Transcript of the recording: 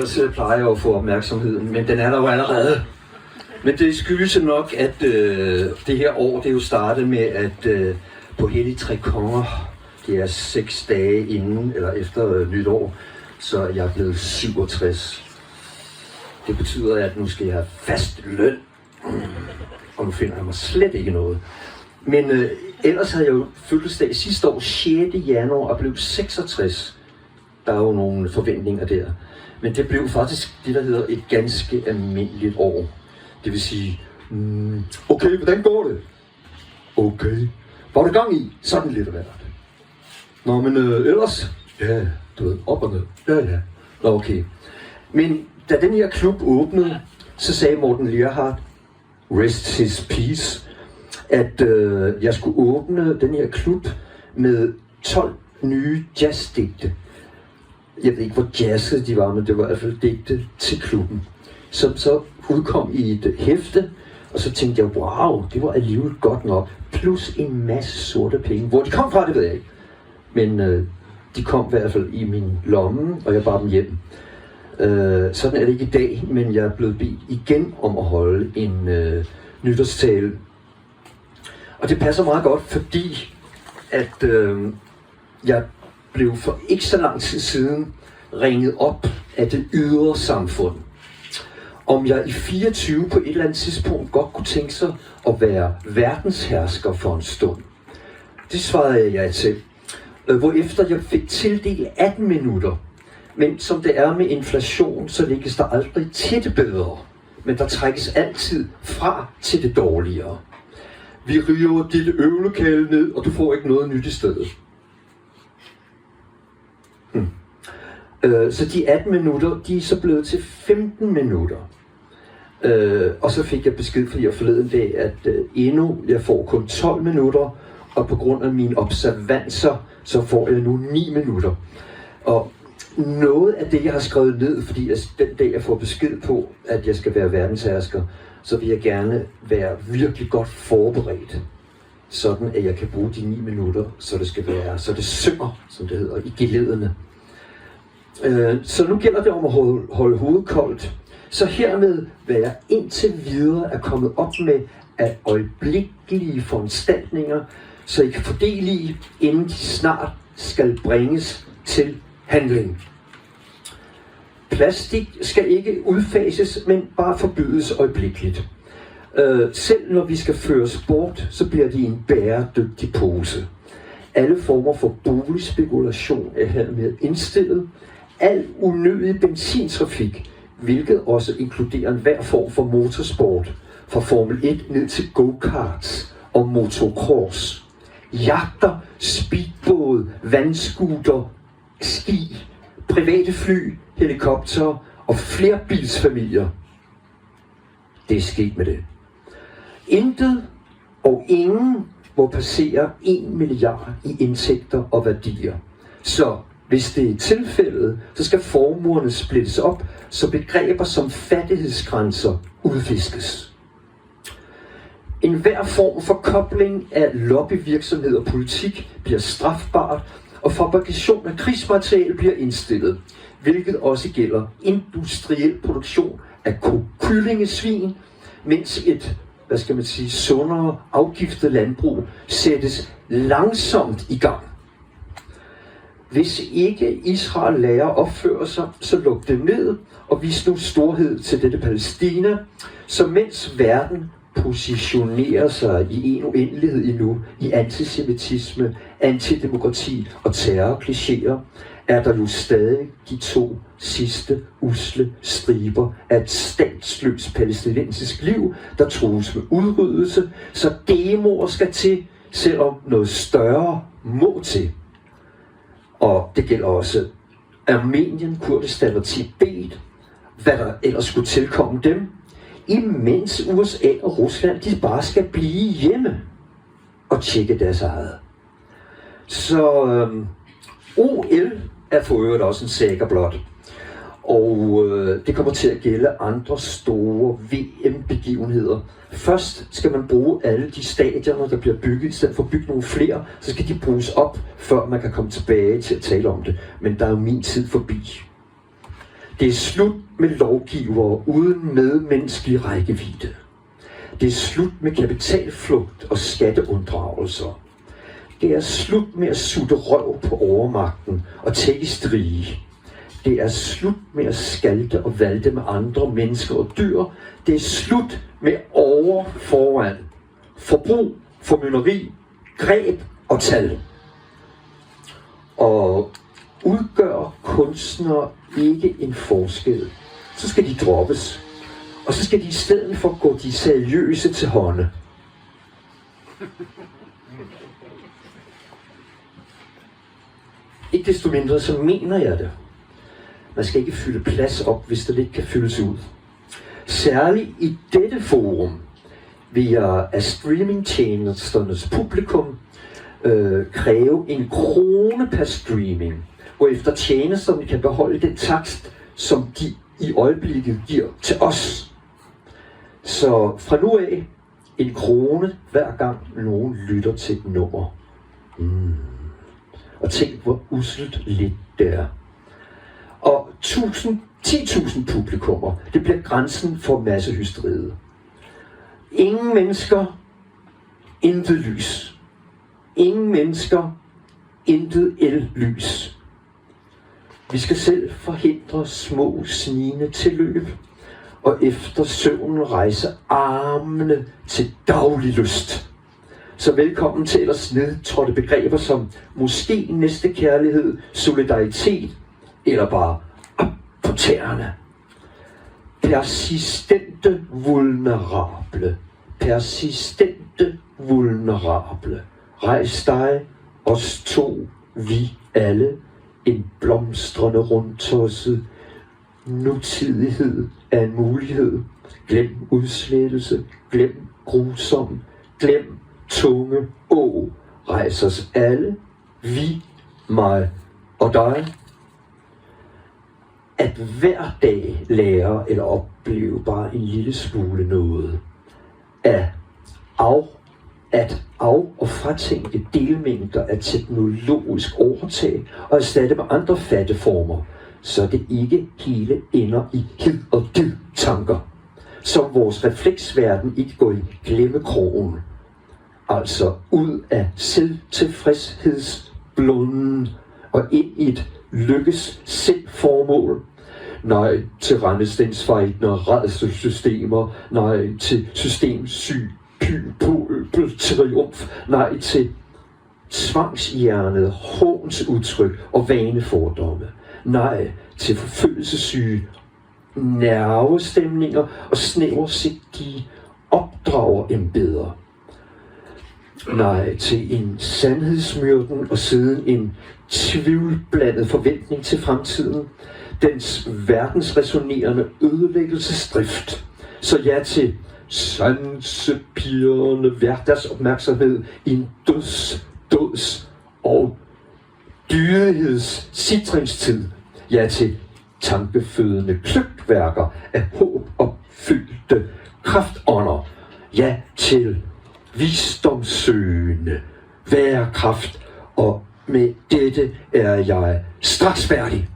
ellers plejer jeg at få opmærksomheden, men den er der jo allerede. Men det skyldes nok, at det her år, det er jo startet med, at på Hellig Tre Konger, det er 6 dage inden eller efter nytår, så er jeg blevet 67. Det betyder, at nu skal jeg have fast løn, og nu finder jeg mig slet ikke noget. Men ellers havde jeg jo fødselsdag sidste år, 6. januar, og blev 66. Der er jo nogle forventninger der. Men det blev faktisk det, der hedder et ganske almindeligt år. Det vil sige, okay, hvordan går det? Okay. Hvad er du gang i? Sådan lidt af hvert. Nå, men ellers? Ja, du ved, op og ned. Ja. Nå, okay. Men da den her klub åbnede, så sagde Morten Lerhardt, rest his peace, at jeg skulle åbne den her klub med 12 nye jazzdigte. Jeg ved ikke, hvor jazzet de var, men det var i hvert fald digte til klubben, som så udkom i et hæfte, og så tænkte jeg, wow, det var alligevel godt nok, plus en masse sorte penge. Hvor de kom fra, det ved jeg ikke, men de kom i hvert fald i min lomme, og jeg bar dem hjem. Sådan er det ikke i dag, men jeg er blevet bedt igen om at holde en nytårstale. Og det passer meget godt, fordi at jeg blev for ikke så lang tid siden ringet op af det ydre samfund. Om jeg i 24 på et eller andet tidspunkt godt kunne tænke sig at være verdenshersker for en stund. Det svarede jeg ja til. Hvorefter jeg fik tildelt 18 minutter. Men som det er med inflation, så lægges der aldrig til det bedre. Men der trækkes altid fra til det dårligere. Vi river dit øvelokale ned, og du får ikke noget nyt i stedet. Så de 18 minutter, de er så blevet til 15 minutter. Og så fik jeg besked fra jer forleden dag, at jeg får kun 12 minutter, og på grund af mine observanser, så får jeg nu 9 minutter. Og noget af det, jeg har skrevet ned, fordi den dag, jeg får besked på, at jeg skal være verdenshersker, så vil jeg gerne være virkelig godt forberedt. Sådan, at jeg kan bruge de 9 minutter, så det synger, som det hedder, i gelederne. Så nu gælder det om at holde hovedet koldt. Så hermed hvad jeg indtil videre er kommet op med af øjeblikkelige foranstaltninger, så I kan fordele i, inden de snart skal bringes til handling. Plastik skal ikke udfases, men bare forbydes øjeblikkeligt. Selv når vi skal føres bort, så bliver det en bæredygtig pose. Alle former for boligspekulation er hermed indstillet. Al unødig benzintrafik, hvilket også inkluderer enhver form for motorsport, fra Formel 1 ned til go-karts og motocross, jagter, speedbåde, vandscooter, ski, private fly, helikopter og flerbilsfamilier. Det er sket med det. Intet og ingen må passere 1 milliard i indtægter og værdier. Så hvis det er tilfældet, så skal formuerne splittes op, så begreber som fattighedsgrænser udfiskes. En hver form for kobling af lobbyvirksomhed og politik bliver strafbart, og fabrikation af krigsmateriel bliver indstillet, hvilket også gælder industriel produktion af kyllingesvin, mens et, sundere afgiftet landbrug sættes langsomt i gang. Hvis ikke Israel lærer at opføre sig, så luk det ned og vis nu storhed til dette Palæstina, så mens verden positionerer sig i en uendelighed endnu i antisemitisme, antidemokrati og terrorklichéer, er der jo stadig de 2 sidste usle striber af et statsløst palæstinensisk liv, der trues med udryddelse, så demoer skal til, selvom noget større må til. Og det gælder også Armenien, Kurdistan og Tibet, hvad der ellers skulle tilkomme dem, imens USA og Rusland, de bare skal blive hjemme og tjekke deres eget. Så OL er for øvrigt også en saga blot. Og det kommer til at gælde andre store VM-begivenheder. Først skal man bruge alle de stadioner, der bliver bygget, i stedet for at bygge nogle flere, så skal de bruges op, før man kan komme tilbage til at tale om det. Men der er jo min tid forbi. Det er slut med lovgivere uden medmenneskelig rækkevidde. Det er slut med kapitalflugt og skatteunddragelser. Det er slut med at sutte røv på overmagten og tække strige. Det er slut med at skalte og valte med andre mennesker og dyr. Det er slut med over foran, forbrug, formynderi, greb og tal. Og udgør kunstnere ikke en forskel, så skal de droppes. Og så skal de i stedet for gå de seriøse til hånde. Ikke desto mindre, så mener jeg det. Man skal ikke fylde plads op, hvis det ikke kan fyldes ud. Særligt i dette forum vil jeg af streamingtjenesternes publikum kræve en krone per streaming, og efter tjenesterne kan beholde den takst, som de i øjeblikket giver til os. Så fra nu af, en krone hver gang nogen lytter til et nummer. Og tænk, hvor usselt lidt det er. Og 10.000 publikummer, det bliver grænsen for massehysteriet. Ingen mennesker, intet lys. Ingen mennesker, intet el-lys. Vi skal selv forhindre små snigende tilløb, og efter søvnen rejse armene til daglig lyst. Så velkommen til ellers nedtrådte begreber som måske næstekærlighed, solidaritet, eller bare op på tæerne. Persistente vulnerable. Persistente vulnerable. Rejs dig, os to, vi alle, en blomstrende rundtosset. Nutidighed er en mulighed. Glem udslettelse, glem grusom, glem tunge å. Rejs os alle, vi, mig og dig. At hver dag lære eller opleve bare en lille smule noget. At af- og fratænke delmængder af teknologisk overtag og erstatte med andre fatteformer, så det ikke hele ender i hid og did tanker, som vores refleksverden ikke går i glemmekrogen. Altså ud af selvtilfredshedsblunden og ind i et lykkes selvformål. Nej til rendestensfejden og rædselssystemer. Nej til systemsyg triumf. Nej til tvangshjernet håns udtryk og vanefordomme. Nej til forfølgelsesyge nervestemninger og snæversigtige opdragerembeder. Nej til en sandhedsmyrden og siden en tvivlblandet forventning til fremtiden. Dens verdensresonerende ødelæggelsesdrift. Så ja til sansepirrende hverdagsopmærksomhed i en døds og dyrigheds citringstid. Ja til tankefødende kløgtværker af håbopfyldte kraftånder. Ja til visdomssøgende værekraft, og med dette er jeg straks færdig.